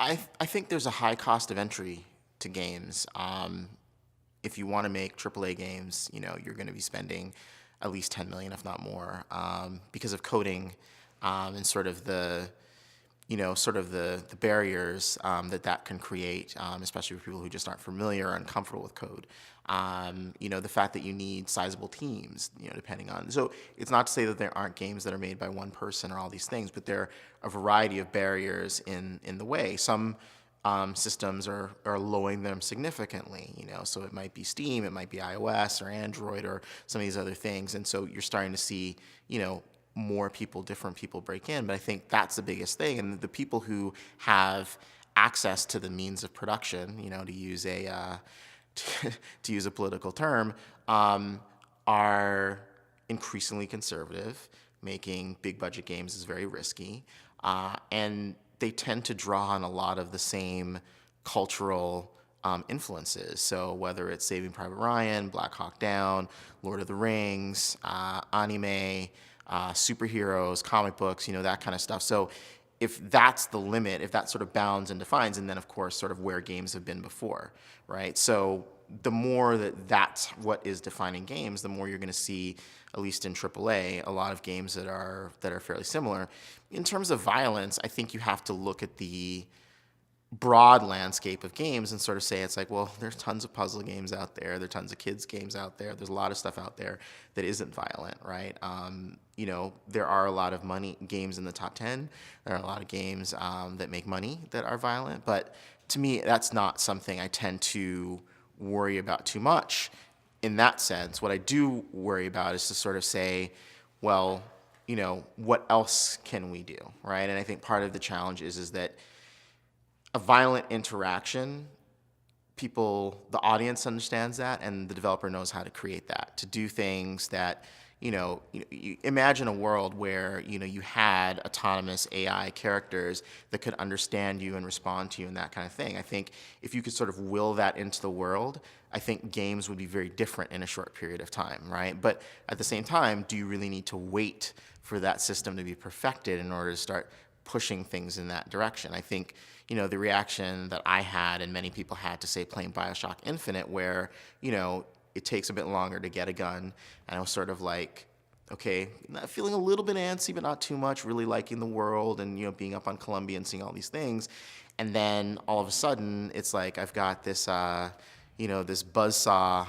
I think there's a high cost of entry to games. If you want to make AAA games, you're going to be spending at least 10 million, if not more, because of coding and sort of the barriers that can create, especially for people who just aren't familiar or uncomfortable with code. The fact that you need sizable teams, depending on. So it's not to say that there aren't games that are made by one person or all these things, but there are a variety of barriers in the way. Some systems are lowering them significantly, so it might be Steam, it might be iOS or Android or some of these other things. And so you're starting to see, more people, different people break in. But I think that's the biggest thing. And the people who have access to the means of production, to use a to use a political term, are increasingly conservative. Making big budget games is very risky, and they tend to draw on a lot of the same cultural influences. So whether it's Saving Private Ryan, Black Hawk Down, Lord of the Rings, anime, superheroes, comic books, that kind of stuff. So if that's the limit, if that sort of bounds and defines, and then of course sort of where games have been before, right? So the more that's what is defining games, the more you're going to see, at least in AAA, a lot of games that are fairly similar. In terms of violence, I think you have to look at the broad landscape of games and sort of say it's like, well, there's tons of puzzle games out there, there's tons of kids games out there, there's a lot of stuff out there that isn't violent, right? There are a lot of money games in the top 10. There are a lot of games that make money that are violent, but to me, that's not something I tend to worry about too much. In that sense, what I do worry about is to sort of say, well, what else can we do, right? And I think part of the challenge is that a violent interaction, the audience understands that, and the developer knows how to create that, to do things that, you imagine a world where, you had autonomous AI characters that could understand you and respond to you and that kind of thing. I think if you could sort of will that into the world, I think games would be very different in a short period of time, right? But at the same time, do you really need to wait for that system to be perfected in order to start pushing things in that direction? I think, the reaction that I had and many people had to, say, playing BioShock Infinite, where, it takes a bit longer to get a gun, and I was sort of like, okay, feeling a little bit antsy, but not too much, really liking the world and, being up on Columbia and seeing all these things. And then all of a sudden, it's like I've got this, this buzzsaw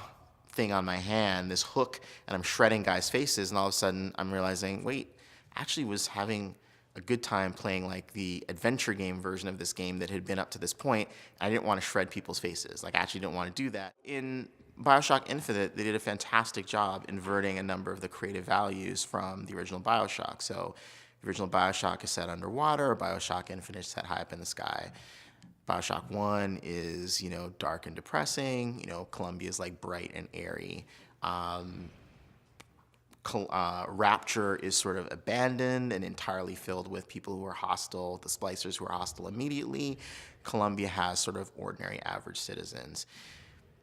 thing on my hand, this hook, and I'm shredding guys' faces, and all of a sudden I'm realizing, wait, I actually was having a good time playing like the adventure game version of this game that had been up to this point. I didn't want to shred people's faces. Like, I actually didn't want to do that. In BioShock Infinite, they did a fantastic job inverting a number of the creative values from the original BioShock. So the original BioShock is set underwater, BioShock Infinite is set high up in the sky. BioShock 1 is, dark and depressing. Columbia is like bright and airy. Rapture is sort of abandoned and entirely filled with people who are hostile, the splicers who are hostile immediately. Columbia has sort of ordinary average citizens.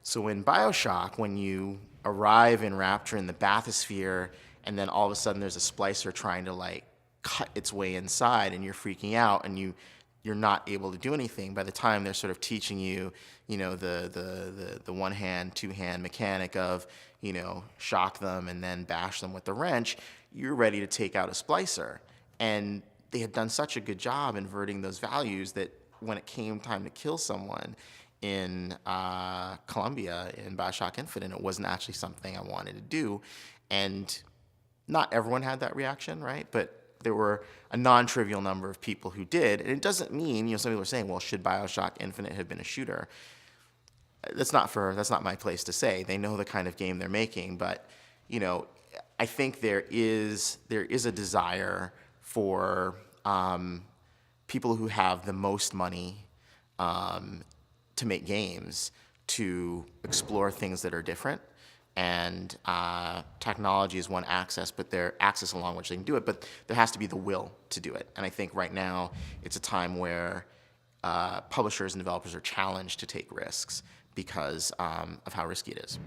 So in BioShock, when you arrive in Rapture in the bathysphere, and then all of a sudden there's a splicer trying to like cut its way inside, and you're freaking out, and you're not able to do anything. By the time they're sort of teaching you, the one hand, two hand mechanic of, shock them and then bash them with the wrench, you're ready to take out a splicer. And they had done such a good job inverting those values that when it came time to kill someone in Columbia in BioShock Infinite, it wasn't actually something I wanted to do. And not everyone had that reaction, right? But there were a non-trivial number of people who did. And it doesn't mean, some people are saying, well, should BioShock Infinite have been a shooter? That's not my place to say. They know the kind of game they're making, but, I think there is a desire for people who have the most money to make games to explore things that are different. And technology is one access, but their access along which they can do it, but there has to be the will to do it. And I think right now it's a time where publishers and developers are challenged to take risks because of how risky it is.